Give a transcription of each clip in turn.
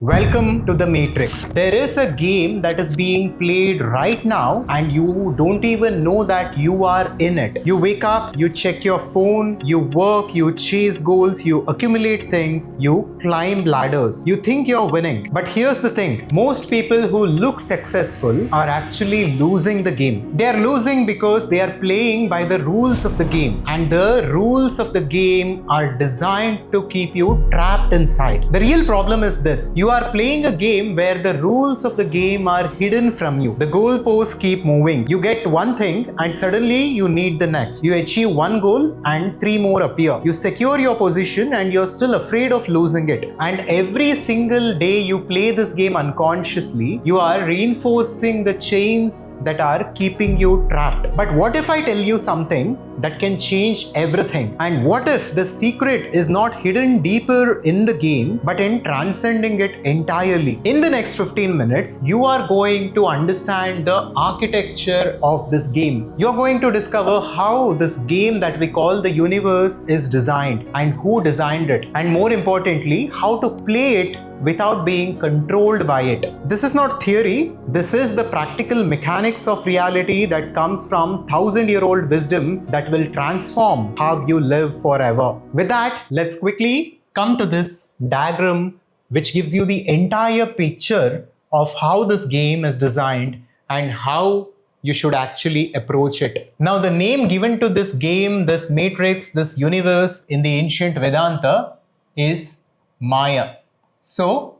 Welcome to the Matrix. There is a game that is being played right now and you don't even know that you are in it. You wake up, you check your phone, you work, you chase goals, you accumulate things, you climb ladders. You think you're winning. But here's the thing. Most people who look successful are actually losing the game. They are losing because they are playing by the rules of the game. And the rules of the game are designed to keep you trapped inside. The real problem is this. You are playing a game where the rules of the game are hidden from you. The goalposts keep moving. You get one thing and suddenly you need the next. You achieve one goal and three more appear. You secure your position and you're still afraid of losing it. And every single day you play this game unconsciously, you are reinforcing the chains that are keeping you trapped. But what if I tell you something that can change everything? And what if the secret is not hidden deeper in the game, but in transcending it entirely? In the next 15 minutes, you are going to understand the architecture of this game. You're going to discover how this game that we call the universe is designed and who designed it. And more importantly, how to play it without being controlled by it. This is not theory. This is the practical mechanics of reality that comes from 1,000-year-old wisdom that will transform how you live forever. With that, let's quickly come to this diagram which gives you the entire picture of how this game is designed and how you should actually approach it. Now, the name given to this game, this matrix, this universe in the ancient Vedanta is Maya. So,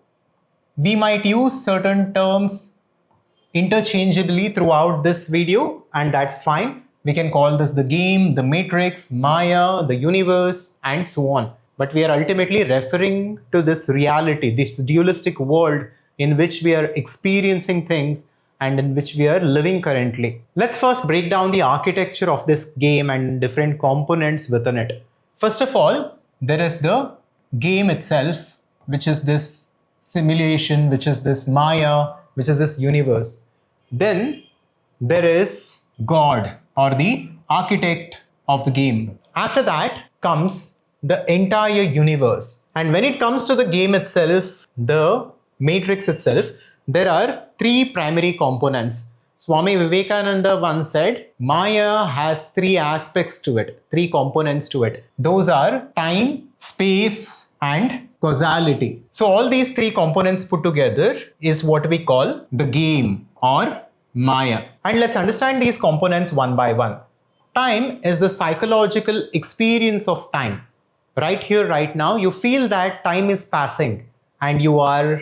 we might use certain terms interchangeably throughout this video, and that's fine. We can call this the game, the matrix, Maya, the universe, and so on. But we are ultimately referring to this reality, this dualistic world in which we are experiencing things and in which we are living currently. Let's first break down the architecture of this game and different components within it. First of all, there is the game itself, which is this simulation, which is this Maya, which is this universe. Then there is God or the architect of the game. After that comes the entire universe. And when it comes to the game itself, the matrix itself, there are three primary components. Swami Vivekananda once said, Maya has three aspects to it, three components to it. Those are time, space, and causality. So all these three components put together is what we call the game or Maya. And let's understand these components one by one. Time is the psychological experience of time. Right here, right now, you feel that time is passing and you are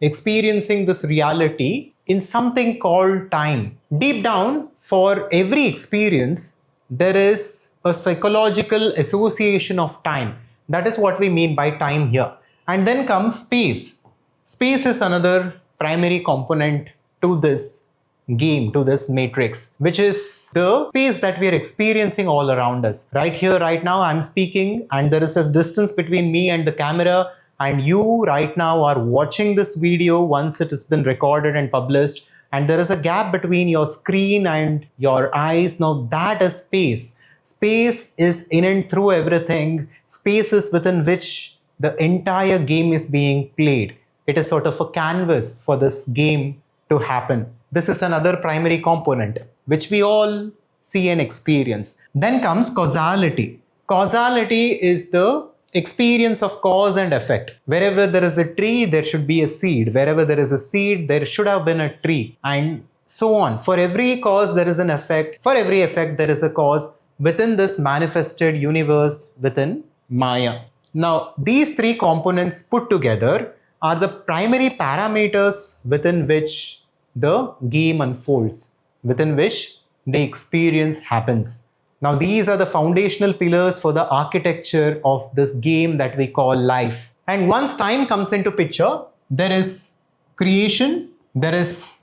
experiencing this reality in something called time. Deep down, for every experience, there is a psychological association of time. That is what we mean by time here. And then comes space. Space is another primary component to this game, to this matrix, which is the space that we are experiencing all around us. Right here, right now, I'm speaking and there is a distance between me and the camera, and you right now are watching this video once it has been recorded and published, and there is a gap between your screen and your eyes. Now that is space. Space is in and through everything. Space is within which the entire game is being played. It is sort of a canvas for this game to happen. This is another primary component which we all see and experience. Then comes causality. Causality is the experience of cause and effect. Wherever there is a tree, there should be a seed. Wherever there is a seed, there should have been a tree, and so on. For every cause, there is an effect. For every effect, there is a cause within this manifested universe within Maya. Now, these three components put together are the primary parameters within which the game unfolds, within which the experience happens. Now, these are the foundational pillars for the architecture of this game that we call life. And once time comes into picture, there is creation, there is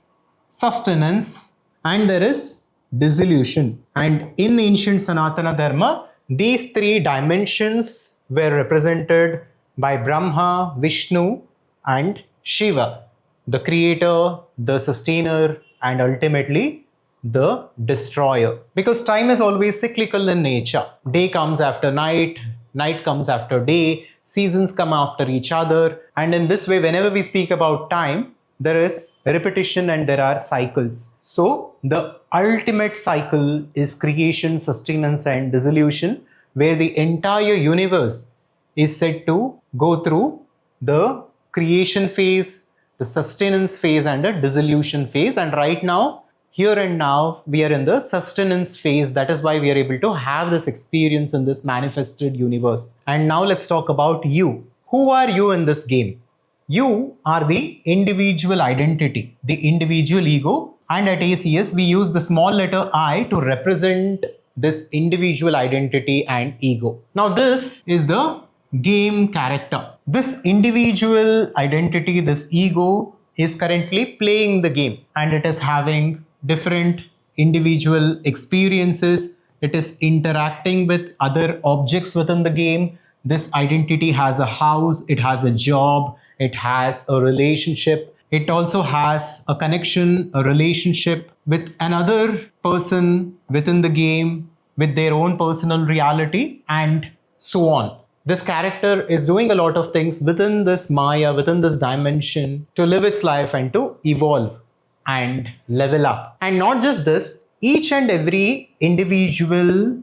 sustenance, and there is dissolution. And in ancient Sanatana Dharma, these three dimensions were represented by Brahma, Vishnu, and Shiva, the creator, the sustainer, and ultimately the destroyer. Because time is always cyclical in nature. Day comes after night, night comes after day, seasons come after each other. And in this way, whenever we speak about time, there is repetition and there are cycles. So the ultimate cycle is creation, sustenance, and dissolution, where the entire universe is said to go through the creation phase, the sustenance phase, and the dissolution phase. And right now, here and now, we are in the sustenance phase. That is why we are able to have this experience in this manifested universe. And now let's talk about you. Who are you in this game? You are the individual identity, the individual ego. And at ACS, we use the small letter I to represent this individual identity and ego. Now, this is the game character. This individual identity, this ego, is currently playing the game and it is having different individual experiences. It is interacting with other objects within the game. This identity has a house, it has a job, it has a relationship. It also has a connection, a relationship with another person within the game, with their own personal reality, and so on. This character is doing a lot of things within this Maya, within this dimension, to live its life and to evolve and level up. And not just this, each and every individual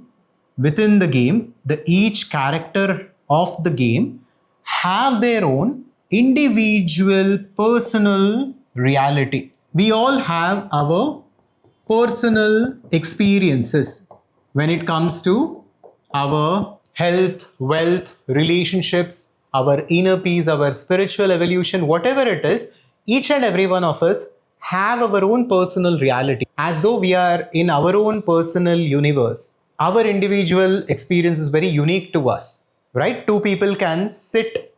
within the game, each character of the game have their own individual personal reality. We all have our personal experiences when it comes to our health, wealth, relationships, our inner peace, our spiritual evolution, whatever it is. Each and every one of us have our own personal reality, as though we are in our own personal universe. Our individual experience is very unique to us, right? Two people can sit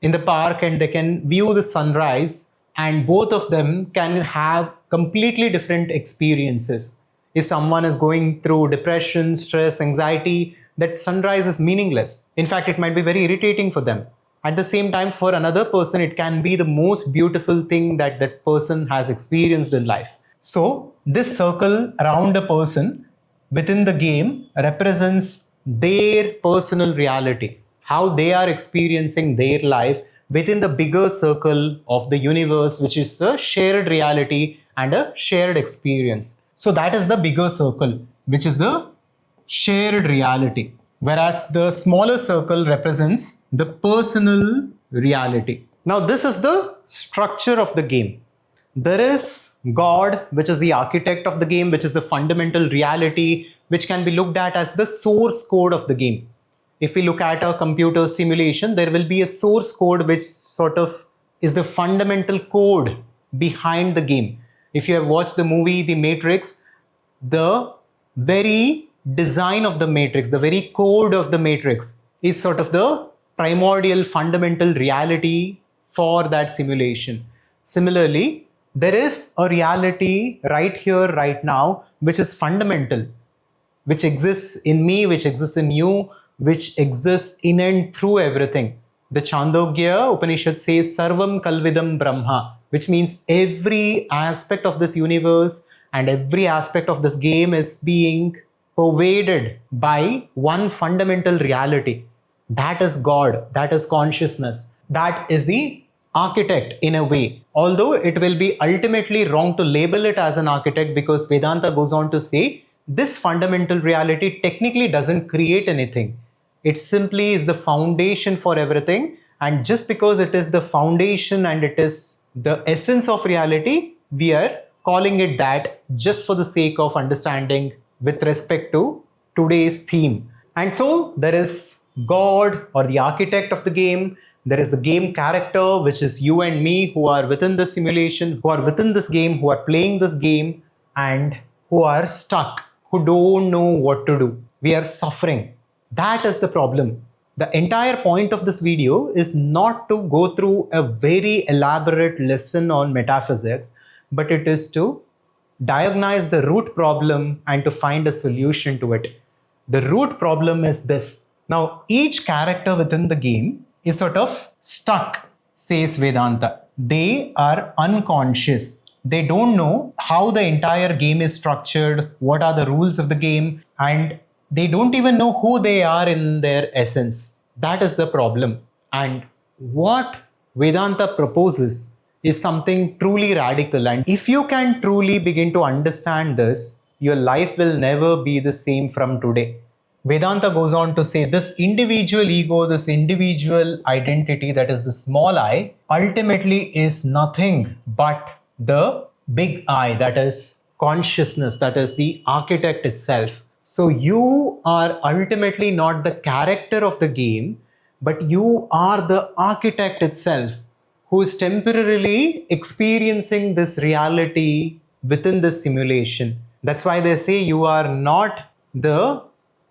in the park and they can view the sunrise, and both of them can have completely different experiences. If someone is going through depression, stress, anxiety, that sunrise is meaningless. In fact, it might be very irritating for them. At the same time, for another person, it can be the most beautiful thing that that person has experienced in life. So this circle around a person within the game represents their personal reality, how they are experiencing their life within the bigger circle of the universe, which is a shared reality and a shared experience. So that is the bigger circle, which is the shared reality, whereas the smaller circle represents the personal reality. Now, this is the structure of the game. There is God, which is the architect of the game, which is the fundamental reality, which can be looked at as the source code of the game. If we look at a computer simulation, there will be a source code which sort of is the fundamental code behind the game. If you have watched the movie The Matrix, the very design of the matrix, the very code of the matrix is sort of the primordial fundamental reality for that simulation. Similarly, there is a reality right here, right now, which is fundamental, which exists in me, which exists in you, which exists in and through everything. The Chandogya Upanishad says Sarvam Kalvidam Brahma, which means every aspect of this universe and every aspect of this game is being pervaded by one fundamental reality. That is God, that is consciousness, that is the architect in a way. Although it will be ultimately wrong to label it as an architect, because Vedanta goes on to say this fundamental reality technically doesn't create anything. It simply is the foundation for everything. And just because it is the foundation and it is the essence of reality, we are calling it that just for the sake of understanding with respect to today's theme. And so there is God, or the architect of the game. There is the game character, which is you and me, who are within the simulation, who are within this game, who are playing this game, and who are stuck, who don't know what to do. We are suffering. That is the problem. The entire point of this video is not to go through a very elaborate lesson on metaphysics, but it is to diagnose the root problem and to find a solution to it. The root problem is this. Now, each character within the game is sort of stuck, says Vedanta. They are unconscious. They don't know how the entire game is structured, what are the rules of the game, and they don't even know who they are in their essence. That is the problem. And what Vedanta proposes is something truly radical. And if you can truly begin to understand this, your life will never be the same from today. Vedanta goes on to say this individual ego, this individual identity, that is the small I, ultimately is nothing but the big I, that is consciousness, that is the architect itself. So you are ultimately not the character of the game, but you are the architect itself who is temporarily experiencing this reality within this simulation. That's why they say you are not the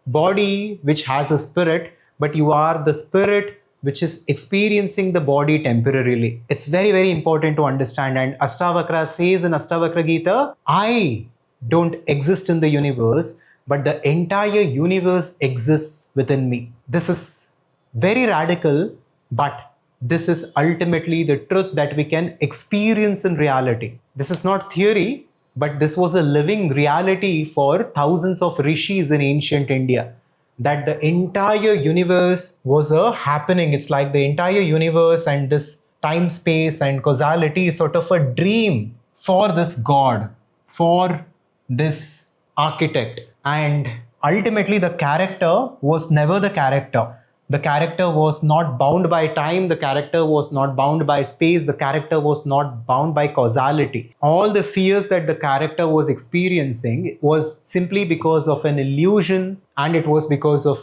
body which has a spirit, but you are the spirit which is experiencing the body temporarily. It's very, very important to understand. And Ashtavakra says in Ashtavakra Gita, I don't exist in the universe, but the entire universe exists within me. This is very radical, but this is ultimately the truth that we can experience in reality. This is not theory, but this was a living reality for thousands of rishis in ancient India. That the entire universe was a happening. It's like the entire universe and this time, space, and causality is sort of a dream for this God, for this architect. And ultimately, the character was never the character. The character was not bound by time, the character was not bound by space, the character was not bound by causality. All the fears that the character was experiencing was simply because of an illusion, and it was because of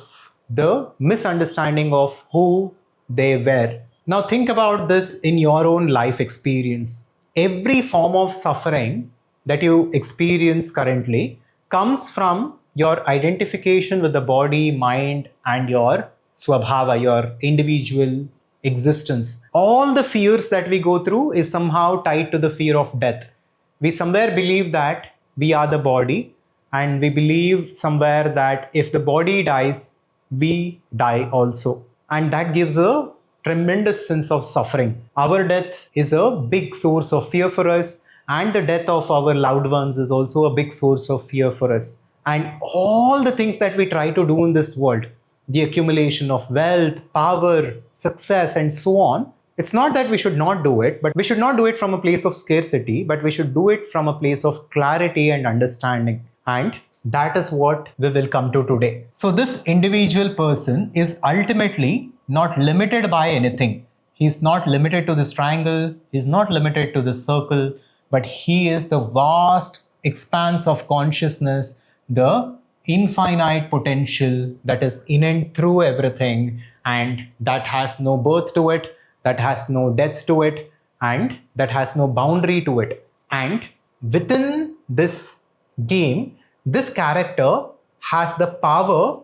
the misunderstanding of who they were. Now think about this in your own life experience. Every form of suffering that you experience currently comes from your identification with the body, mind, and your swabhava, your individual existence. All the fears that we go through is somehow tied to the fear of death. We somewhere believe that we are the body, and we believe somewhere that if the body dies, we die also. And that gives a tremendous sense of suffering. Our death is a big source of fear for us, and the death of our loved ones is also a big source of fear for us. And all the things that we try to do in this world, the accumulation of wealth, power, success, and so on, it's not that we should not do it, but we should not do it from a place of scarcity, but we should do it from a place of clarity and understanding. And that is what we will come to today. So this individual person is ultimately not limited by anything. He's not limited to this triangle, he's not limited to this circle, but he is the vast expanse of consciousness, the infinite potential that is in and through everything, and that has no birth to it, that has no death to it, and that has no boundary to it. And within this game, this character has the power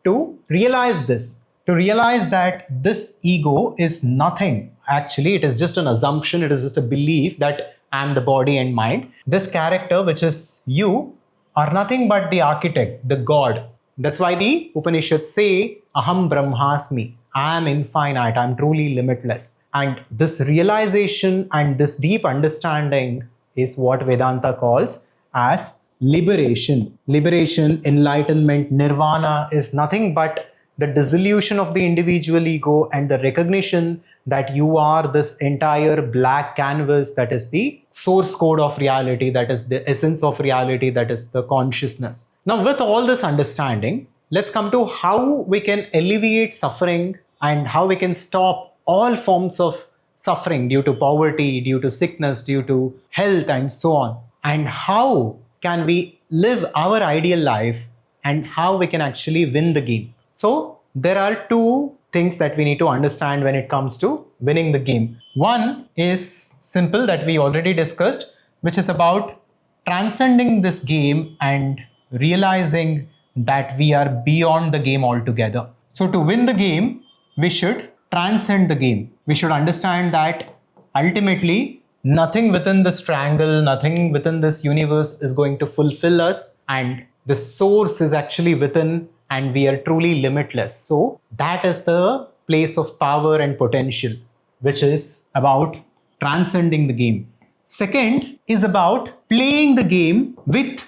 to realize this, to realize that this ego is nothing. Actually, it is just an assumption, it is just a belief that I am the body and mind. This character, which is you, are nothing but the architect, the God. That's why the Upanishads say, Aham Brahmasmi. I am infinite, I am truly limitless. And this realization and this deep understanding is what Vedanta calls as liberation. Liberation, enlightenment, nirvana is nothing but the dissolution of the individual ego and the recognition that you are this entire black canvas, that is the source code of reality, that is the essence of reality, that is the consciousness. Now, with all this understanding, let's come to how we can alleviate suffering and how we can stop all forms of suffering due to poverty, due to sickness, due to health, and so on. And how can we live our ideal life and how we can actually win the game. So there are two things that we need to understand when it comes to winning the game. One is simple, that we already discussed, which is about transcending this game and realizing that we are beyond the game altogether. So to win the game, we should transcend the game. We should understand that ultimately nothing within this triangle, nothing within this universe is going to fulfill us, and the source is actually within, and we are truly limitless. So that is the place of power and potential, which is about transcending the game. Second is about playing the game with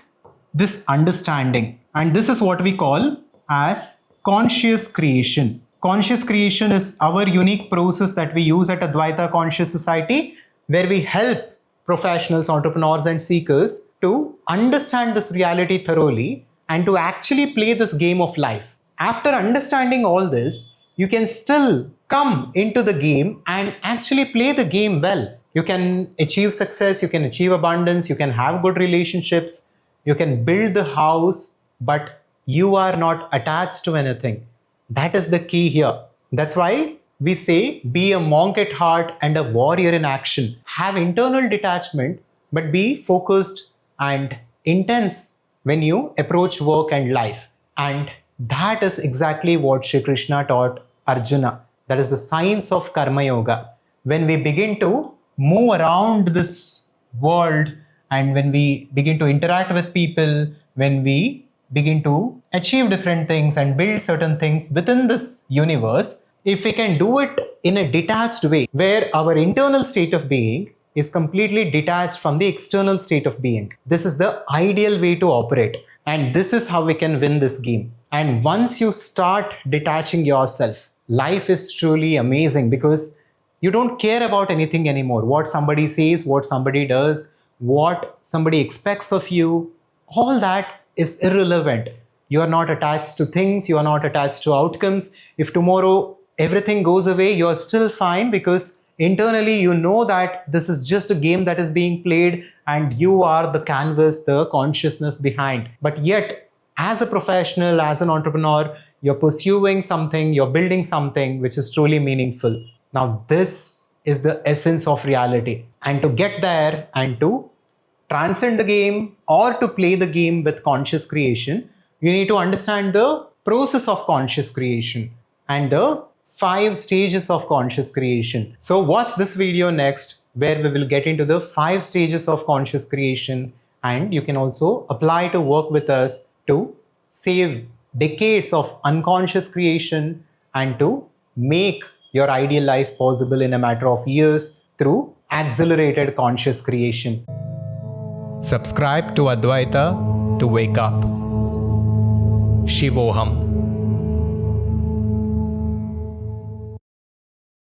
this understanding, and this is what we call as conscious creation. Conscious creation is our unique process that we use at Adhvaitha Conscious Society, where we help professionals, entrepreneurs, and seekers to understand this reality thoroughly and to actually play this game of life. After understanding all this, you can still come into the game and actually play the game well. You can achieve success, you can achieve abundance, you can have good relationships, you can build the house, but you are not attached to anything. That is the key here. That's why we say be a monk at heart and a warrior in action. Have internal detachment, but be focused and intense when you approach work and life. And that is exactly what Shri Krishna taught Arjuna. That is the science of Karma Yoga. When we begin to move around this world and when we begin to interact with people, when we begin to achieve different things and build certain things within this universe, if we can do it in a detached way, where our internal state of being is completely detached from the external state of being, this is the ideal way to operate. And this is how we can win this game. And once you start detaching yourself, life is truly amazing because you don't care about anything anymore. What somebody says, what somebody does, what somebody expects of you, all that is irrelevant. You are not attached to things, you are not attached to outcomes. If tomorrow everything goes away, you are still fine because internally you know that this is just a game that is being played and you are the canvas, the consciousness behind. But yet, as a professional, as an entrepreneur, you're pursuing something, you're building something which is truly meaningful. Now, this is the essence of reality. And to get there and to transcend the game or to play the game with conscious creation, you need to understand the process of conscious creation and the 5 stages of conscious creation. So watch this video next where we will get into the 5 stages of conscious creation, and you can also apply to work with us to save decades of unconscious creation and to make your ideal life possible in a matter of years through accelerated conscious creation. Subscribe to Adhvaitha to wake up. Shivoham.